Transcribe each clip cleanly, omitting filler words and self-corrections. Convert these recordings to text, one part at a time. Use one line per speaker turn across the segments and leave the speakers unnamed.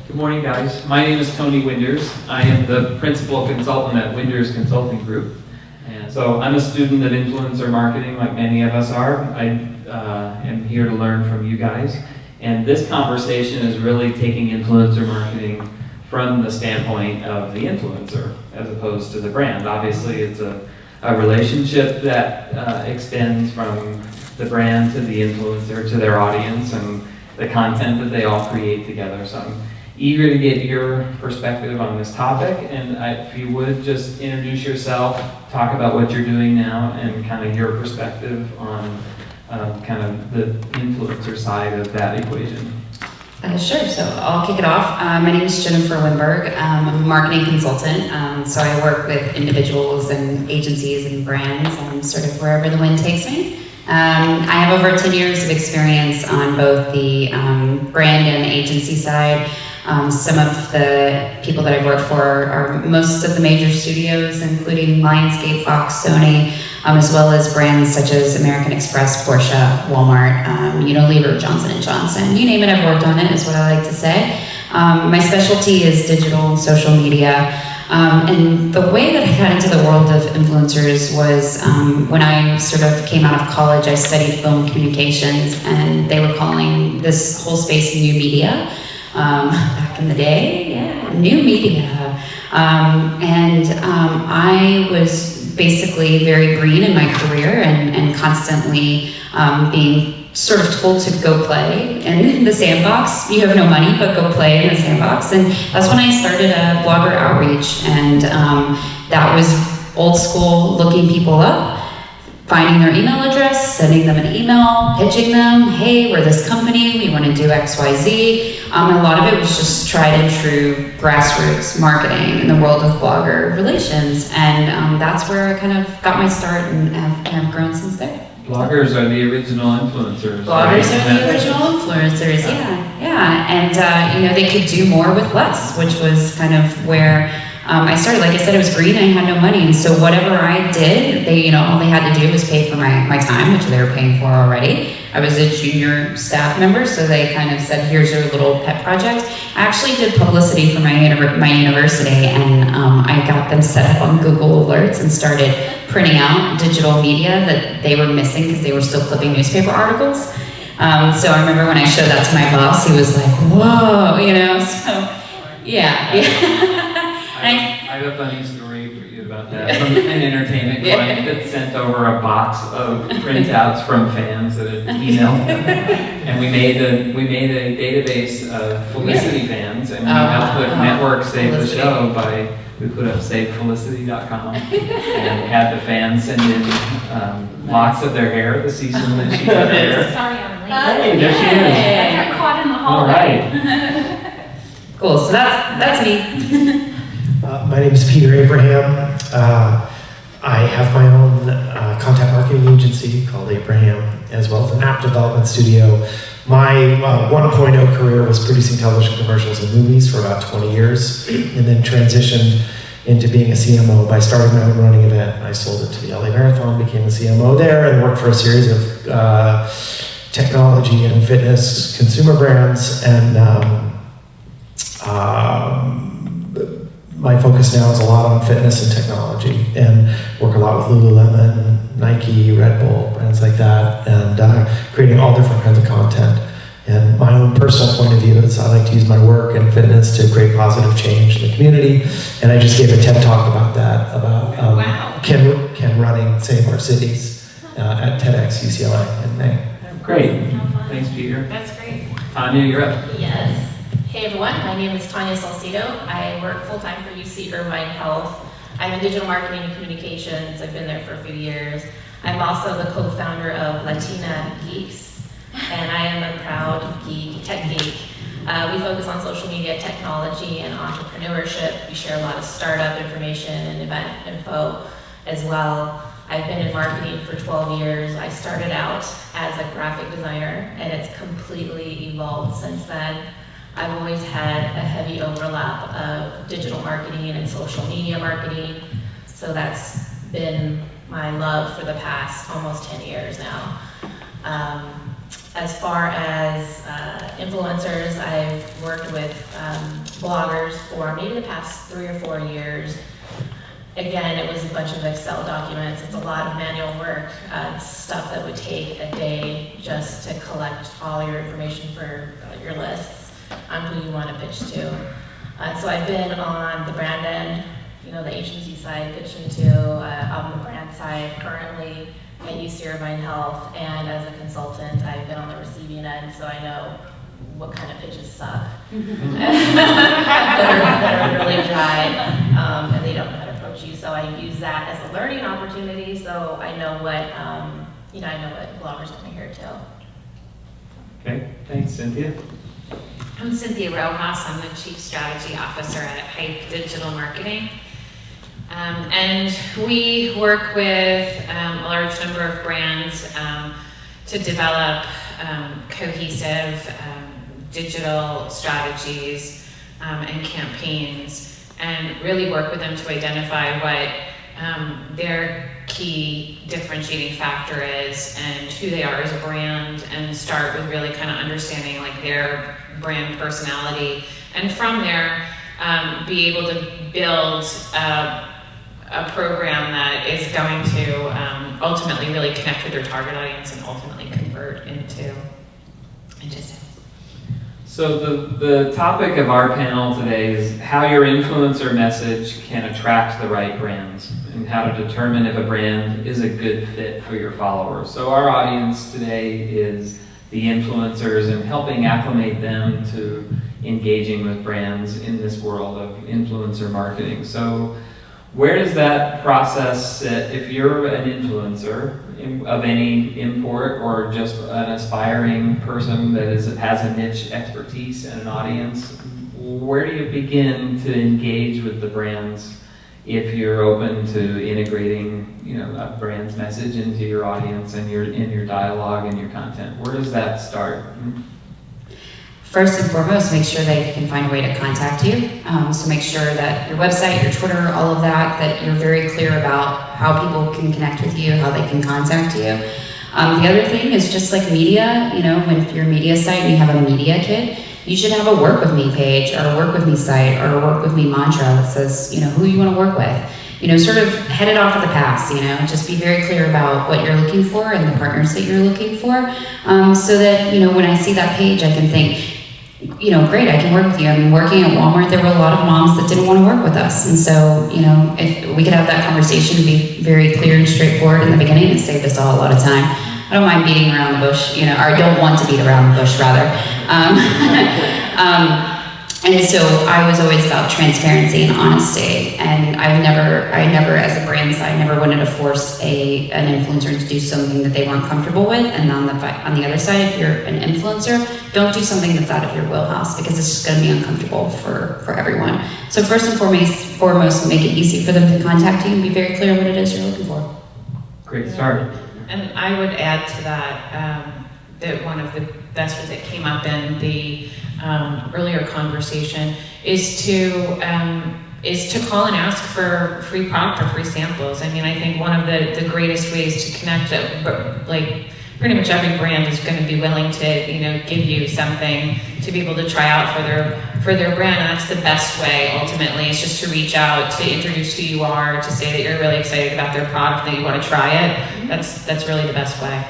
Good morning, guys. My name is Tony Winders. I am the principal consultant at Winders Consulting Group. And so I'm a student of influencer marketing, like many of us are. I am here to learn from you guys. And this conversation is really taking influencer marketing from the standpoint of the influencer, as opposed to the brand. Obviously, it's a relationship that extends from the brand to the influencer to their audience and the content that they all create together. So I'm eager to get your perspective on this topic, and if you would just introduce yourself, talk about what you're doing now, and kind of your perspective on kind of the influencer side of that equation.
Sure, so I'll kick it off. My name is Jennifer Lindbergh. I'm a marketing consultant, so I work with individuals and agencies and brands, sort of wherever the wind takes me. I have over 10 years of experience on both the brand and agency side. Some of the people that I've worked for are most of the major studios, including Lionsgate, Fox, Sony, as well as brands such as American Express, Porsche, Walmart, Unilever, Johnson & Johnson. You name it, I've worked on it, is what I like to say. My specialty is digital and social media. And the way that I got into the world of influencers was when I sort of came out of college. I studied film communications, and they were calling this whole space new media. Back in the day, new media. I was basically very green in my career and constantly being sort of told to go play in the sandbox. You have no money, but go play in the sandbox. And that's when I started a blogger outreach. And that was old school, looking people up, finding their email address, sending them an email, pitching them, hey, we're this company, we want to do X, Y, Z. A lot of it was just tried and true grassroots marketing in the world of blogger relations. And that's where I kind of got my start and have grown since there.
Bloggers are the original influencers.
Bloggers are the original influencers, yeah. And they could do more with less, which was kind of where I started. Like I said, it was green and I had no money, and so whatever I did, all they had to do was pay for my time, which they were paying for already. I was a junior staff member, so they kind of said, here's your little pet project. I actually did publicity for my university, and I got them set up on Google Alerts and started printing out digital media that they were missing because they were still clipping newspaper articles. So I remember when I showed that to my boss, he was like, whoa, so yeah.
I have a funny story for you about that. From an entertainment client that sent over a box of printouts from fans that had emailed them. And we made a database of Felicity fans, and we helped the network save the show by, we put up savefelicity.com and had the fans send in locks of their hair, the season that she got hair.
Sorry, I'm late.
Hey, there she is.
I got caught in the hallway.
All right.
Cool, so that's me.
My name is Peter Abraham. I have my own content marketing agency called Abraham, as well as an app development studio. My 1.0 career was producing television commercials and movies for about 20 years, and then transitioned into being a CMO by starting my own running event. I sold it to the LA Marathon, became a CMO there, and worked for a series of technology and fitness consumer brands. And my focus now is a lot on fitness and technology, and work a lot with Lululemon, Nike, Red Bull, brands like that, and creating all different kinds of content. And my own personal point of view is I like to use my work and fitness to create positive change in the community. And I just gave a TED talk about that, about can running save our cities at TEDx UCLA in May.
Great. Thanks, Peter.
That's great.
Tanya, you're up.
Yes. Hey everyone, my name is Tanya Salazar. I work full-time for UC Irvine Health. I'm in digital marketing and communications. I've been there for a few years. I'm also the co-founder of Latina Geeks, and I am a proud tech geek. We focus on social media, technology, and entrepreneurship. We share a lot of startup information and event info as well. I've been in marketing for 12 years. I started out as a graphic designer, and it's completely evolved since then. I've always had a heavy overlap of digital marketing and social media marketing, so that's been my love for the past almost 10 years now. As far as influencers, I've worked with bloggers for maybe the past 3 or 4 years. Again, it was a bunch of Excel documents. It's a lot of manual work. It's stuff that would take a day just to collect all your information for your lists on who you want to pitch to. So I've been on the brand end, the agency side, pitching to, on the brand side currently at UC Irvine Health, and as a consultant, I've been on the receiving end, so I know what kind of pitches suck. that are really dry, and they don't know how to approach you. So I use that as a learning opportunity, so I know what, I know what bloggers want to hear too.
Okay, thanks, Cynthia.
I'm Cynthia Rojas. I'm the Chief Strategy Officer at Hype Digital Marketing. And we work with a large number of brands to develop cohesive digital strategies and campaigns, and really work with them to identify what their key differentiating factor is and who they are as a brand, and start with really kind of understanding like their brand personality, and from there be able to build a program that is going to ultimately really connect with their target audience and ultimately convert into sales.
So the topic of our panel today is how your influencer message can attract the right brands, and how to determine if a brand is a good fit for your followers. So our audience today is the influencers, and helping acclimate them to engaging with brands in this world of influencer marketing. So where does that process sit? If you're an influencer of any import, or just an aspiring person that has a niche expertise and an audience, where do you begin to engage with the brands if you're open to integrating a brand's message into your audience and in your dialogue and your content? Where does that start?
First and foremost, make sure they can find a way to contact you. So make sure that your website, your Twitter, all of that you're very clear about how people can connect with you, how they can contact you. The other thing is just like media, when you're a media site and you have a media kit, you should have a work with me page, or a work with me site, or a work with me mantra that says, who you want to work with. Sort of head it off at the pass, just be very clear about what you're looking for and the partners that you're looking for, so that, when I see that page, I can think, great, I can work with you. I mean, working at Walmart, there were a lot of moms that didn't want to work with us. And so, if we could have that conversation and be very clear and straightforward in the beginning, it saved us all a lot of time. I don't mind beating around the bush, or I don't want to beat around the bush, rather. And so I was always about transparency and honesty, and I never, as a brand side, never wanted to force an influencer to do something that they weren't comfortable with. And on the other side, if you're an influencer, don't do something that's out of your wheelhouse, because it's just going to be uncomfortable for everyone. So first and foremost, make it easy for them to contact you and be very clear what it is you're looking for.
Great start.
And I would add to that that one of the best ones that came up in the earlier conversation is to call and ask for free product or free samples. I mean, I think one of the greatest ways to connect, like pretty much every brand is going to be willing to give you something to be able to try out for their brand, and that's the best way. Ultimately, is just to reach out, to introduce who you are, to say that you're really excited about their product, that you want to try it. That's really the best way.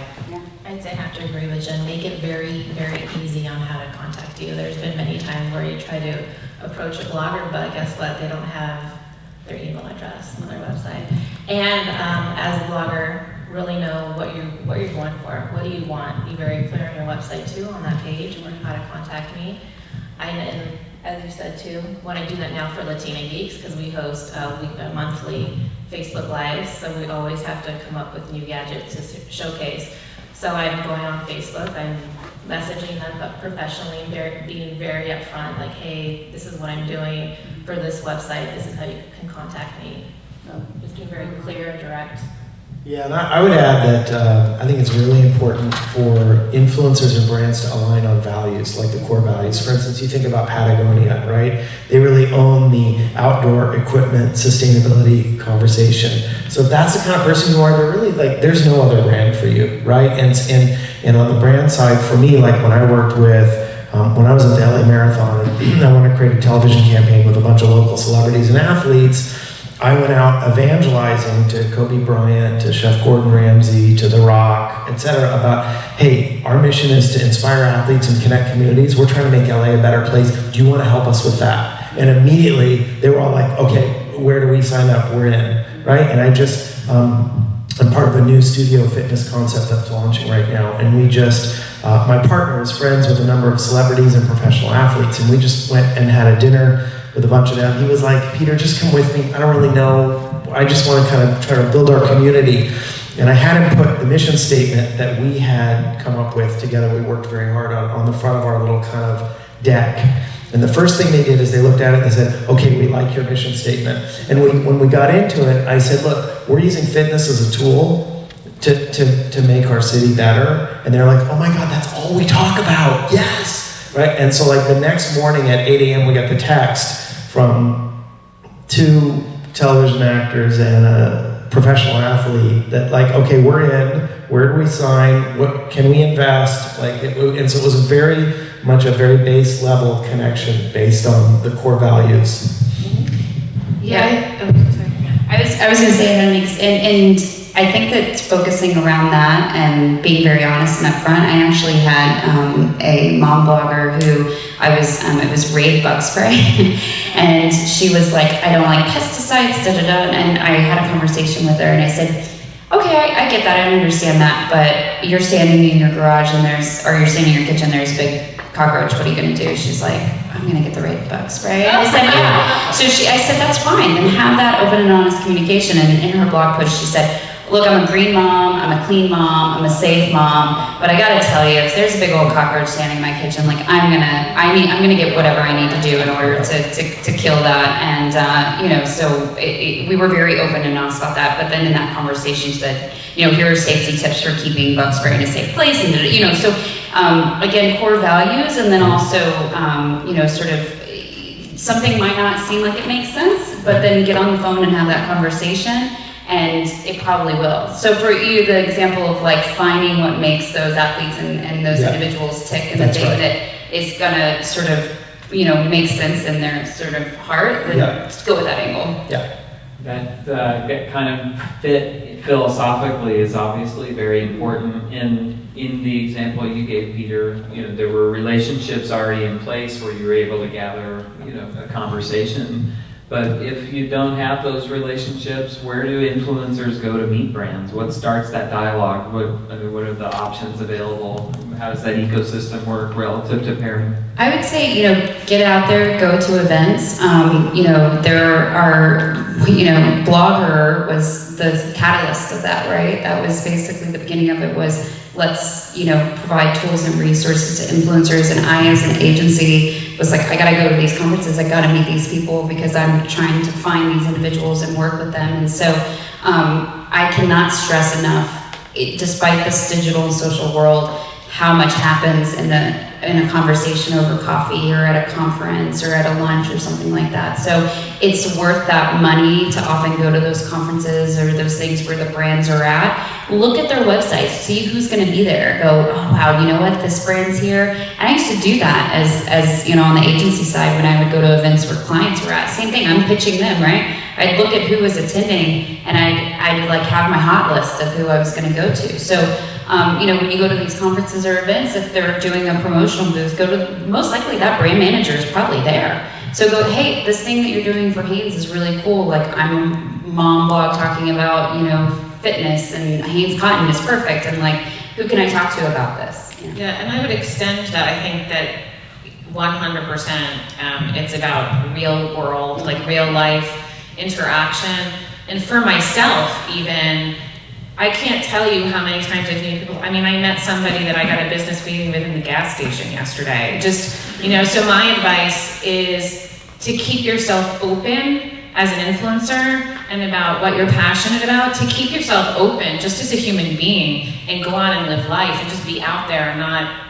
I'd say I have to agree with Jen. Make it very, very easy on how to contact you. There's been many times where you try to approach a blogger, but guess what? They don't have their email address on their website. And as a blogger, really know what you're going for. What do you want? Be very clear on your website too, on that page, and how to contact me. And as you said too, when I do that now for Latina Geeks, because we host monthly Facebook Lives, so we always have to come up with new gadgets to showcase. So I'm going on Facebook, I'm messaging them, but professionally, being very upfront, like, hey, this is what I'm doing for this website, this is how you can contact me. So just being very clear and direct.
Yeah, and I would add that I think it's really important for influencers and brands to align on values, like the core values. For instance, you think about Patagonia, right? They really own the outdoor equipment sustainability conversation. So if that's the kind of person you are, they're really like, there's no other brand for you, right? And on the brand side, for me, like when I worked with, when I was at the LA Marathon, I wanted to create a television campaign with a bunch of local celebrities and athletes. I went out evangelizing to Kobe Bryant, to Chef Gordon Ramsay, to The Rock, etc. about, hey, our mission is to inspire athletes and connect communities. We're trying to make LA a better place. Do you want to help us with that? And immediately they were all like, okay, where do we sign up? We're in, right? And I just, I'm part of a new studio fitness concept that's launching right now. And we just, my partner is friends with a number of celebrities and professional athletes. And we just went and had a dinner with a bunch of them. He was like, Peter, just come with me. I don't really know. I just want to kind of try to build our community. And I had him put the mission statement that we had come up with together. We worked very hard on the front of our little kind of deck. And the first thing they did is they looked at it and they said, okay, we like your mission statement. And when we got into it, I said, look, we're using fitness as a tool to make our city better. And they're like, oh my God, that's all we talk about. Yes. Right? And so like the next morning at 8 a.m. we got the text from 2 television actors and a professional athlete that like, okay, we're in, where do we sign, what can we invest, like, and so it was very much a very base level connection based on the core values.
Yeah, I was going to say that, and I think that focusing around that and being very honest and upfront, I actually had a mom blogger who it was Raid bug spray, and she was like, I don't like pesticides, and I had a conversation with her, and I said, okay, I get that, I understand that, but you're standing in your garage and you're standing in your kitchen, there's a big cockroach, what are you gonna do? She's like, I'm gonna get the Raid bug spray. And I said, yeah. So I said, that's fine, then have that open and honest communication. And in her blog post, she said, look, I'm a green mom, I'm a clean mom, I'm a safe mom, but I gotta tell you, if there's a big old cockroach standing in my kitchen, like I'm gonna get whatever I need to do in order to kill that. And so we were very open and honest about that. But then in that conversation, she said, here are safety tips for keeping bug spray in a safe place, and so again, core values, and then also sort of something might not seem like it makes sense, but then get on the phone and have that conversation. And it probably will. So for you, the example of like finding what makes those athletes and those individuals tick, and the thing that is gonna sort of, make sense in their sort of heart, then just go with that angle.
Yeah.
That kind of fit philosophically is obviously very important. In the example you gave, Peter, there were relationships already in place where you were able to gather, a conversation. But if you don't have those relationships, where do influencers go to meet brands? What starts that dialogue? What are the options available? How does that ecosystem work relative to pairing?
I would say, get out there, go to events. There are, Blogger was the catalyst of that, right? That was basically the beginning of it was, let's, provide tools and resources to influencers. And I, as an agency, was like, I gotta go to these conferences, I gotta meet these people because I'm trying to find these individuals and work with them. And so I cannot stress enough, despite this digital and social world, how much happens in a conversation over coffee or at a conference or at a lunch or something like that. So it's worth that money to often go to those conferences or those things where the brands are at. Look at their websites, see who's gonna be there. Go, oh wow, you know what, this brand's here. And I used to do that as on the agency side when I would go to events where clients were at. Same thing, I'm pitching them, right? I'd look at who was attending and I'd like have my hot list of who I was gonna go to. So when you go to these conferences or events, if they're doing a promotional booth, go to, most likely that brand manager is probably there. So go, hey, this thing that you're doing for Hanes is really cool. Like I'm a mom blog talking about, fitness, and Hanes Cotton is perfect. And like, who can I talk to about this?
Yeah, and I would extend that. I think that 100%, it's about real world, like real life interaction. And for myself, even, I can't tell you how many times I've seen people. I mean, I met somebody that I got a business meeting with in the gas station yesterday. Just, so my advice is to keep yourself open as an influencer and about what you're passionate about, to keep yourself open just as a human being and go on and live life and just be out there, not,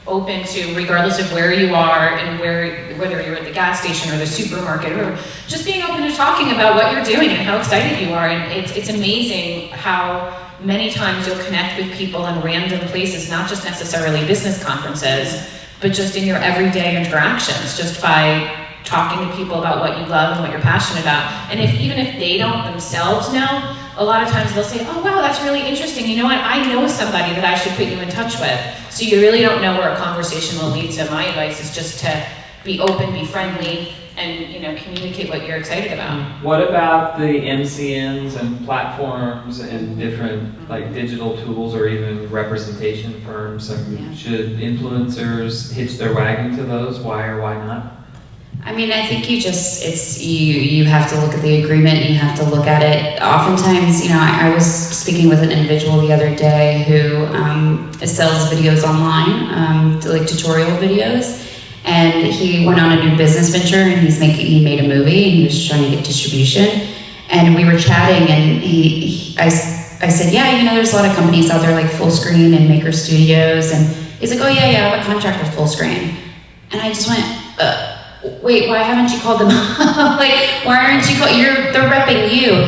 open to, regardless of where you are and whether you're at the gas station or the supermarket, or just being open to talking about what you're doing and how excited you are. And it's amazing how many times you'll connect with people in random places, not just necessarily business conferences, but just in your everyday interactions, just by talking to people about what you love and what you're passionate about. And even if they don't themselves know, a lot of times they'll say, oh wow, that's really interesting. You know what, I know somebody that I should put you in touch with. So you really don't know where a conversation will lead to. My advice is just to be open, be friendly, and communicate what you're excited about.
What about the MCNs and platforms and different like digital tools or even representation firms? Should influencers hitch their wagon to those? Why or why not?
I mean, I think you have to look at the agreement, and you have to look at it. Oftentimes, I was speaking with an individual the other day who sells videos online, like tutorial videos, and he went on a new business venture, and he made a movie, and he was trying to get distribution. And we were chatting, and I said, yeah, there's a lot of companies out there like Full Screen and Maker Studios, and he's like, oh yeah, I have a contract with Full Screen. And I just went, wait, why haven't you called them up? Like, why aren't you they're repping you.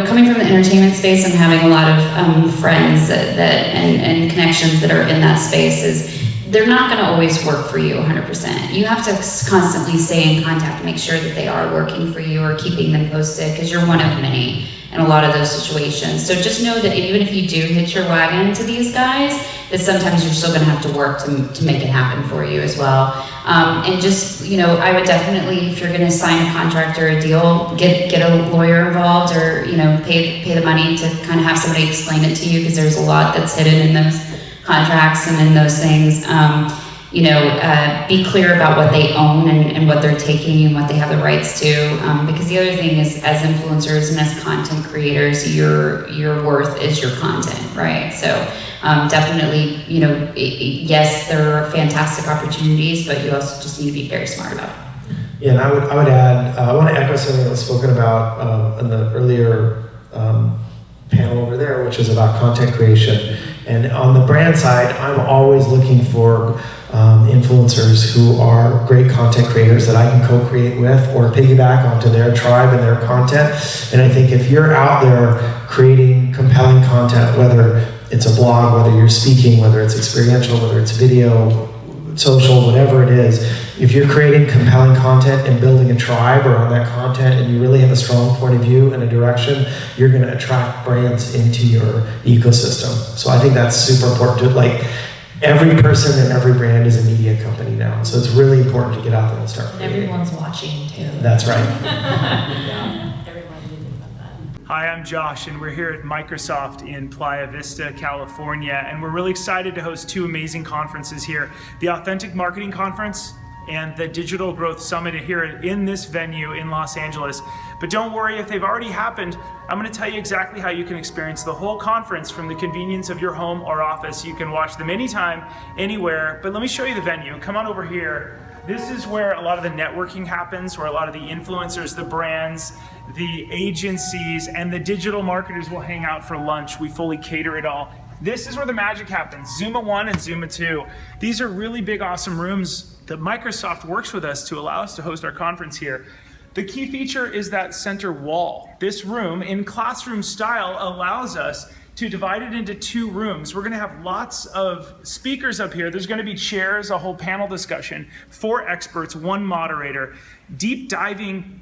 Coming from the entertainment space and having a lot of friends and connections that are in that space, is they're not going to always work for you 100%. You have to constantly stay in contact and make sure that they are working for you or keeping them posted, because you're one of many in a lot of those situations. So just know that even if you do hitch your wagon to these guys, that sometimes you're still going to have to work to make it happen for you as well. And just, I would definitely, if you're going to sign a contract or a deal, get a lawyer involved, or pay the money to kind of have somebody explain it to you, because there's a lot that's hidden in those contracts and in those things. Be clear about what they own and what they're taking and what they have the rights to. Because the other thing is, as influencers and as content creators, your worth is your content, right? So definitely, yes, there are fantastic opportunities, but you also just need to be very smart about it.
Yeah, and I would add, I want to echo something that was spoken about in the earlier panel over there, which is about content creation. And on the brand side, I'm always looking for influencers who are great content creators that I can co-create with or piggyback onto their tribe and their content. And I think if you're out there creating compelling content, whether it's a blog, whether you're speaking, whether it's experiential, whether it's video, social, whatever it is, if you're creating compelling content and building a tribe around that content, and you really have a strong point of view and a direction, you're going to attract brands into your ecosystem. So I think that's super important. Every person and every brand is a media company now, so it's really important to get out there and start creating.
Everyone's watching too.
That's right.
Hi, I'm Josh, and we're here at Microsoft in Playa Vista, California, and we're really excited to host two amazing conferences here, the Authentic Marketing Conference and the Digital Growth Summit here in this venue in Los Angeles. But don't worry, if they've already happened, I'm going to tell you exactly how you can experience the whole conference from the convenience of your home or office. You can watch them anytime, anywhere, but let me show you the venue. Come on over here. This is where a lot of the networking happens, where a lot of the influencers, the brands, the agencies, and the digital marketers will hang out for lunch. We fully cater it all. This is where the magic happens, Zuma 1 and Zuma 2. These are really big, awesome rooms that Microsoft works with us to allow us to host our conference here. The key feature is that center wall. This room, in classroom style, allows us to divide it into two rooms. We're going to have lots of speakers up here. There's going to be chairs, a whole panel discussion, 4 experts, 1 moderator, deep diving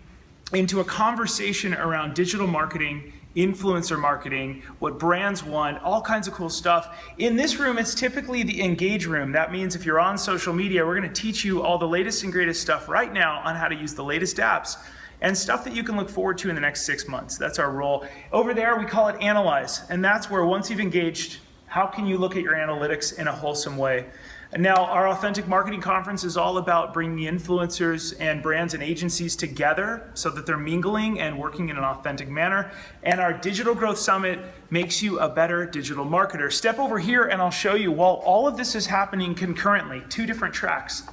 into a conversation around digital marketing, influencer marketing, what brands want, all kinds of cool stuff. In this room, it's typically the engage room. That means if you're on social media, we're going to teach you all the latest and greatest stuff right now on how to use the latest apps and stuff that you can look forward to in the next 6 months. That's our role. Over there, we call it Analyze, and that's where once you've engaged, how can you look at your analytics in a wholesome way? And now our Authentic Marketing Conference is all about bringing influencers and brands and agencies together so that they're mingling and working in an authentic manner. And our Digital Growth Summit makes you a better digital marketer. Step over here and I'll show you, while all of this is happening concurrently, 2 different tracks.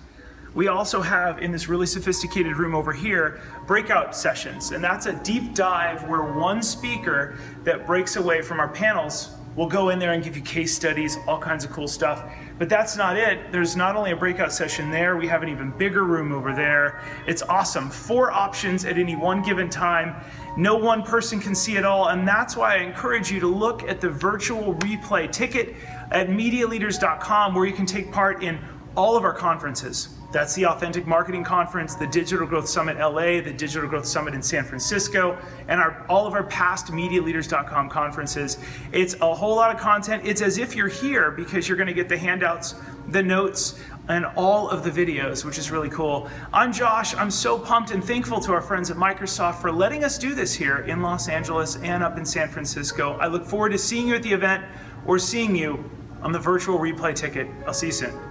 we also have in this really sophisticated room over here, breakout sessions. And that's a deep dive where one speaker that breaks away from our panels will go in there and give you case studies, all kinds of cool stuff. But that's not it. There's not only a breakout session there, we have an even bigger room over there. It's awesome. 4 options at any one given time. No one person can see it all, and that's why I encourage you to look at the virtual replay ticket at MediaLeaders.com, where you can take part in all of our conferences. That's the Authentic Marketing Conference, the Digital Growth Summit LA, the Digital Growth Summit in San Francisco, and all of our past MediaLeaders.com conferences. It's a whole lot of content. It's as if you're here because you're going to get the handouts, the notes, and all of the videos, which is really cool. I'm Josh. I'm so pumped and thankful to our friends at Microsoft for letting us do this here in Los Angeles and up in San Francisco. I look forward to seeing you at the event or seeing you on the virtual replay ticket. I'll see you soon.